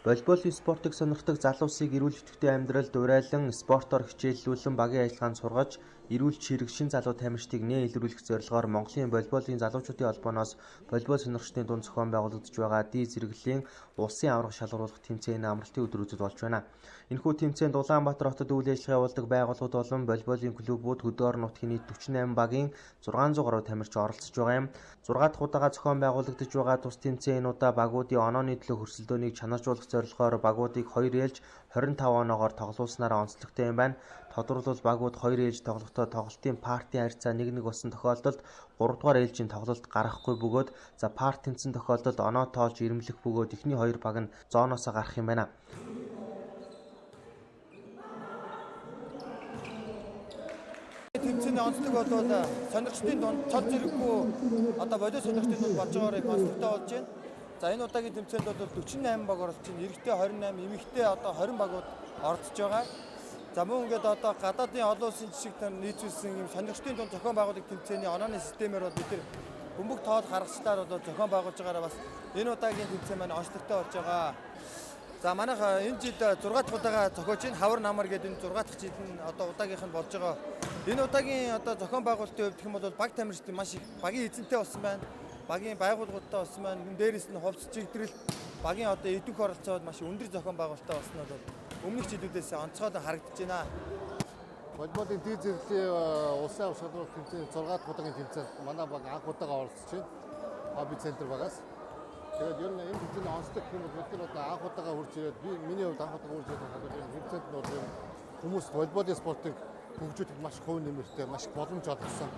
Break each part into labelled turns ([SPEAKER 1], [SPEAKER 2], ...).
[SPEAKER 1] Волейбол спортыг сонирхдог залуусыг эрүүл идэвхтэй амьдралд урайлан спортоор хичээллүүлэн багийн ажиллагаанд сургаж эрүүл чирэг шин залуу тамирчдыг нэн илрүүлэх зорилгоор Монголын волейболын залуучуудын холбооноос волейбол сонирхчдын дунд зохион байгуулагдаж байгаа ди зэрэглэлийн улсын аварга шалгаруулах тэмцээний амралтын өдрүүдэд болж байна. Энэхүү тэмцээнд Улаанбаатар хотод үйл ажиллагаа явуулдаг байгууллагууд болон волейболын клубүүд хөдөө орон нутгийн нийт 48 багийн 600 гаруй тамирч оролцож байгаа юм. 6 дахь удаага зохион байгуулагдаж байгаа тус тэмцээнүүдээ багуудын онооны төлөө хөрсөлдөөнийг чанаржуулах зорилгоор багуудыг 2 ээлж 25 оноогоор тоглуулснараа онцлогтой юм байна. Тодорхойлбол багууд 2 ээлж тоглохдоо тоглолтын партийн харьцаа 1-1 болсон тохиолдолд 3 дугаар ээлжийн тоглолт гарахгүй бөгөөд парт тэнцсэн тохиолдолд оноо тоолж ирэмлэх бөгөөд эхний 2 баг нь зооноосоо гарах юм байна.
[SPEAKER 2] Тэмцээний онцлог бол сонирхчдын дунд цол зэрэггүй бодит сонирхчдын дунд болж байгаагаар их онцлогтой болж байна. За энэ удаагийн тэмцээнд бол 48 баг оролцож байна. Эрэгтэй 28, эмэгтэй 20 багууд оролцож байгаа. За мөн ингээд гадаадын олон улсын жишг нийцүүлсэн юм сонирхчдын дунд зохион байгуулах тэмцээний онооны системээр бол бид бөмбөг тоол гаргачлаар бол зохион байгуулж байгаараа бас энэ удаагийн тэмцээн маань онцлогтой болж байгаа. За манайх энэ жил 6 дахь удаага зохиож байна. Хавар намар гэдэг энэ 6 дахь жил нь удаагийнх нь болж байгаа. Энэ удаагийн зохион байгуулалтын хувьд гэх юм бол баг тамирчид маш их багийн эзэнтэй болсон байна. Багийн байгууллагуудтай болсон байна. Дээрээс нь хувцс чигдрэл багийн эдвэх оролцоод маш өндөр зохион байгуулалттай болсон нь бол өмнөх жилүүдээс онцгой харагдаж байна.
[SPEAKER 3] Волейболын ди зэрэглэлийн улсын аварга шалгаруулах тэмцээний 6 дахь удаагийн тэмцээнд манай баг анх удаага оролцож байна. Хобби центр багаас. Тэгээд ер нь энэ тэмцээний онцлог гэх юм бол бид нар анх удаага хурж ирээд миний хувьд анх удаага хурж ирээд энэ тэмцээнд нь бол хүмүүс волейболын спортыг хөгжүүлэх маш хувь нэмэртэй, маш боломж олгосон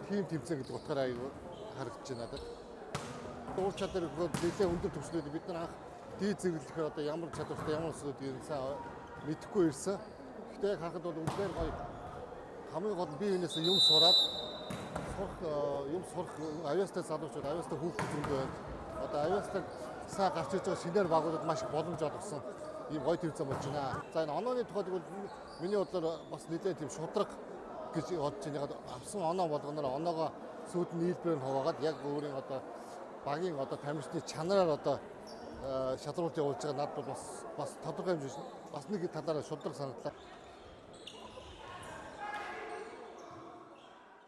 [SPEAKER 3] тийм тэмцээн гэдэг утгаараа харагдаж байна надад. Ур чадвар нэлээд өндөр төвчлөлд бид нар анх ди зэрэглэхээр ямар чадвартай ямар улсууд ирсэн мэдэхгүй ирсэн. Гэхдээ харахад бол үнэхээр гоё хамгийн гол бие биенээсээ юм сураад сурах авьяастай залуучууд авьяастай хүүхдүүд зөндөө байна. Авьяастай сайн гарч ирж байгаа шинээр байгууллагад маш их боломж олгосон ийм гоё тэмцээн болж байна. За энэ онооны тухайд бол миний бодлоор бас нэлээд тийм шудраг гэж бодож байна. Авсан оноо болгоноор оноогоо сүйд нь нийлбэрээр нь хуваагаад яг өөрийн багийн тамирчны чанараар шалруулж явуулж байгаа надад бас тодорхой хэмжээнд бас нэг талаараа шудраг санагдлаа.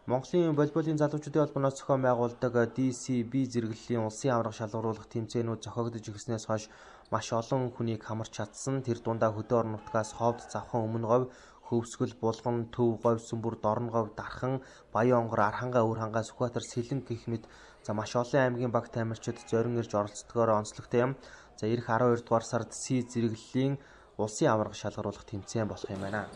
[SPEAKER 1] Монголын волейболын залуучуудын холбооноос зохион байгуулдаг DCB зэрэглэлийн улсын аварга шалгаруулах тэмцээнүүд зохиогдож ирснээс хойш маш олон хүнийг хамарч чадсан. Тэр дундаа хөдөө орон нутгаас ховд, завхан, өмнө говь, хөвсгөл, булган, төв, говь, сүмбэр, дорн говь, дархан, баян онгор, архангаа, үр хангаа, Сүхбаатар, Сэлэн гэх мэт маш олон аймгийн баг тамирчид зорин ирж оролцдогоор онцлогтой юм. Ирэх 12 дугаар сард C зэрэглэлийн улсын аварга шалгаруулах тэмцээн болох юм байна.